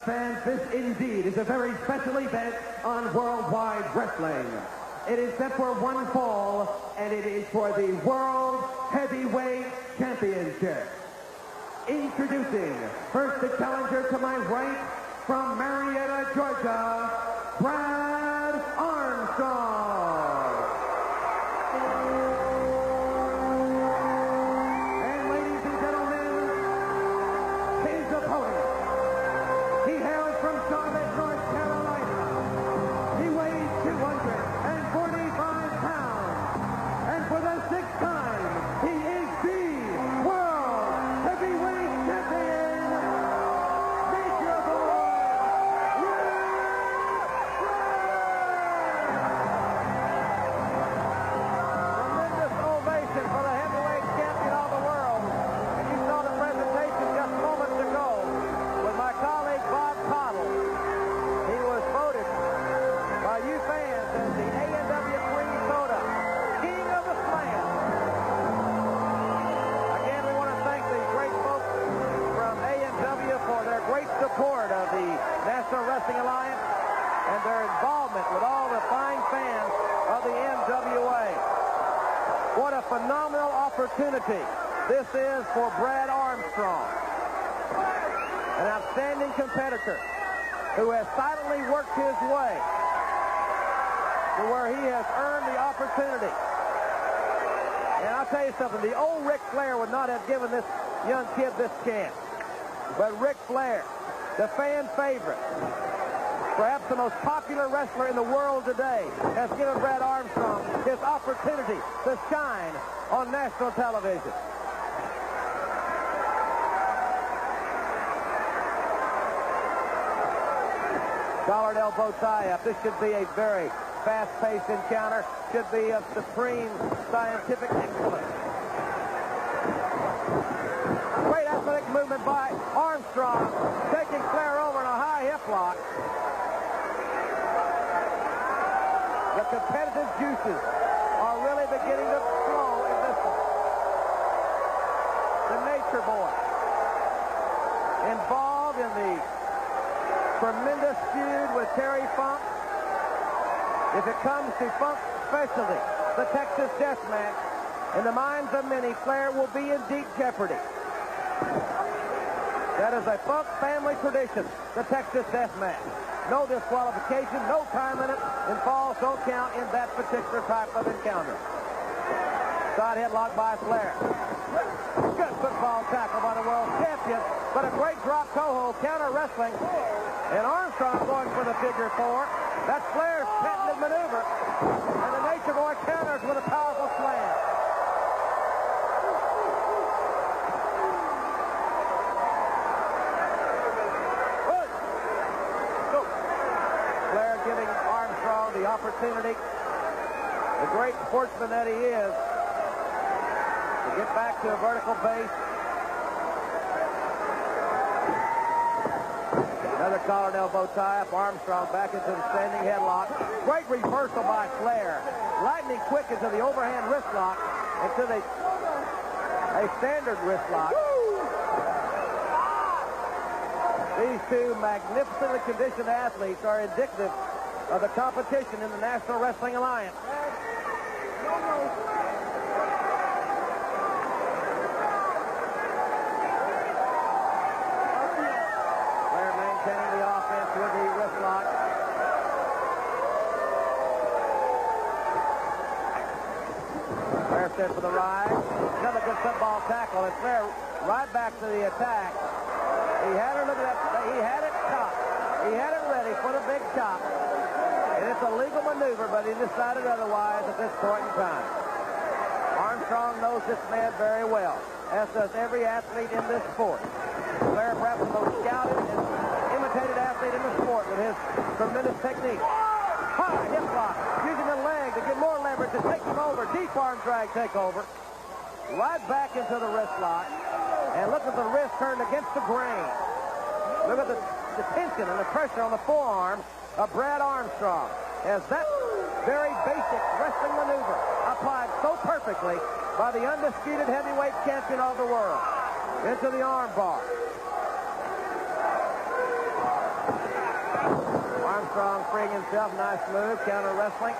Fans, this indeed is a very special event on Worldwide Wrestling. It is set for one fall, and it is for the World Heavyweight Championship. Introducing, first the challenger to my right, from Marietta, Georgia, Brad Armstrong. And ladies and gentlemen, his opponent. He hails from Charlotte, North Carolina. He weighs 245 pounds. And for the sixth time, he is the World Heavyweight Champion, Nature Boy, Tremendous ovation for the heavyweight champion of the world. And you saw the presentation just moments ago with my colleague Bob Cottle. He was voted by you fans as the A&W Free Soda King of the Slam. Again, we want to thank the great folks from A&W for their great support of the National Wrestling Alliance and their involvement with all the fine fans of the NWA. What a phenomenal opportunity this is for Brad Armstrong, an outstanding competitor who has silently worked his way to where he has earned the opportunity. And I'll tell you something, the old Ric Flair would not have given this young kid this chance. But Ric Flair, the fan favorite, perhaps the most popular wrestler in the world today, has given Brad Armstrong his opportunity to shine on national television. Collared elbow tie-up. This should be a very fast-paced encounter. Should be of supreme scientific excellence. Great athletic movement by Armstrong, taking Flair over in a high hip lock. The competitive juices are really beginning to flow in this one. The Nature Boy involved in the tremendous feud with Terry Funk. If it comes to Funk's specialty, the Texas Death Match, in the minds of many, Flair will be in deep jeopardy. That is a Funk family tradition, the Texas Death Match. No disqualification, no time limit, and falls don't count in that particular type of encounter. Side headlock by Flair. Good football tackle by the world champion, but a great drop toe hold, counter wrestling. And Armstrong going for the figure four. That's Flair's patented maneuver. And the Nature Boy counters with a powerful slam. Good. Go. Flair giving Armstrong the opportunity, the great sportsman that he is, to get back to a vertical base. Another collared elbow tie-up. Armstrong back into the standing headlock. Great reversal by Flair. Lightning quick into the overhand wrist lock, into a standard wrist lock. These two magnificently conditioned athletes are indicative of the competition in the National Wrestling Alliance. The offense with the wrist lock. Flair set for the ride. Another good football tackle, and Flair right back to the attack. He had it, look at that. He had it chopped. He had it ready for the big chop. And it's a legal maneuver, but he decided otherwise at this point in time. Armstrong knows this man very well, as does every athlete in this sport. Flair, perhaps the most scouted and imitated athlete in the sport with his tremendous technique. High hip lock, using the leg to get more leverage to take him over. Deep arm drag takeover. Right back into the wrist lock. And look at the wrist turned against the grain. Look at the tension and the pressure on the forearm of Brad Armstrong, as that very basic wrestling maneuver applied so perfectly by the undisputed heavyweight champion of the world into the arm bar. Armstrong freeing himself. Nice move. Counter wrestling.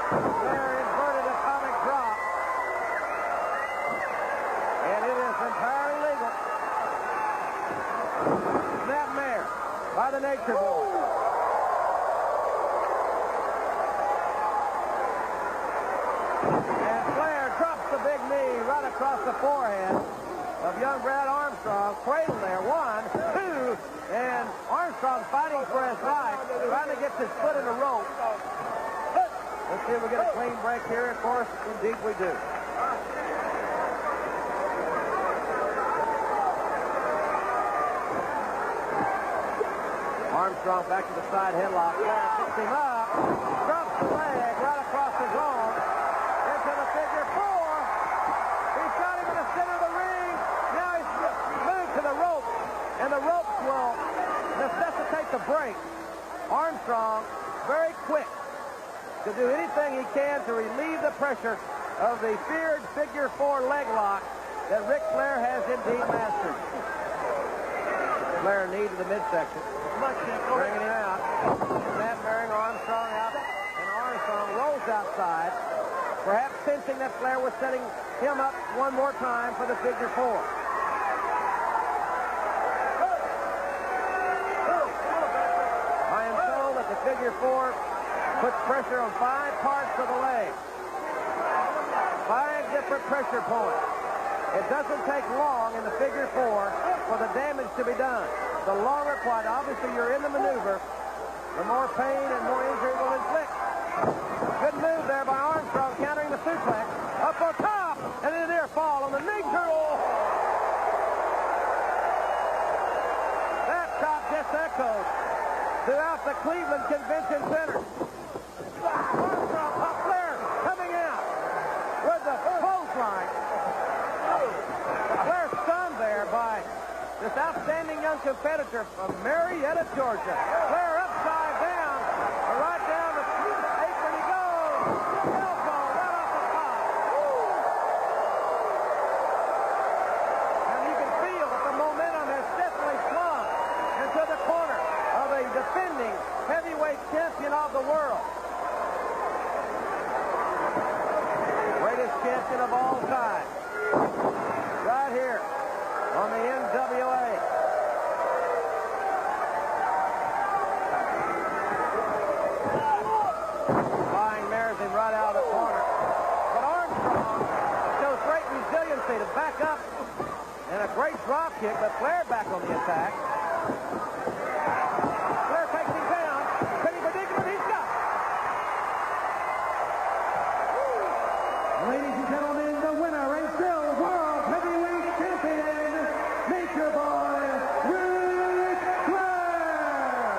Flair inverted atomic drop. And it is entirely legal. Snapmare by the Nature Boy. And Flair drops the big knee right across the forehead of young Brad Armstrong. Cradle there. 1, 2, and Armstrong fighting for his life, trying to get his foot in the rope. Let's see if we get a clean break here. Of course, indeed we do. Armstrong back to the side headlock. Flair picks him up, drops the leg right across his arm, into the figure 4. He's got him in the center of the ring. Now he's moved to the rope, and the ropes will necessitate the break. Armstrong, very quick to do anything he can to relieve the pressure of the feared figure 4 leg lock that Ric Flair has indeed mastered. Flair knee to the midsection. Bringing him out. Snap-bearing Armstrong out. And Armstrong rolls outside. Perhaps sensing that Flair was setting him up one more time for the figure 4. I am told that the figure 4 puts pressure on 5 parts of the leg. 5 different pressure points. It doesn't take long in the figure 4 for the damage to be done. The longer, quite obviously, you're in the maneuver, the more pain and more injury will inflict. Good move there by Armstrong, countering the suplex. Up on top, and in the near fall on the knee curl. That shot just echoed throughout the Cleveland Convention Center. Armstrong, Flair coming out with the clothesline. Flair stunned there by this outstanding young competitor from Marietta, Georgia. Flair upside down, right down the apron he goes. Elbow right off the top. And you can feel that the momentum has definitely swung into the corner of a defending heavyweight champion of the world. Greatest champion of all time. Right here on the NWA. Flying mares him right out of the corner. But Armstrong shows great resiliency to back up and a great drop kick, but Flair back on the attack.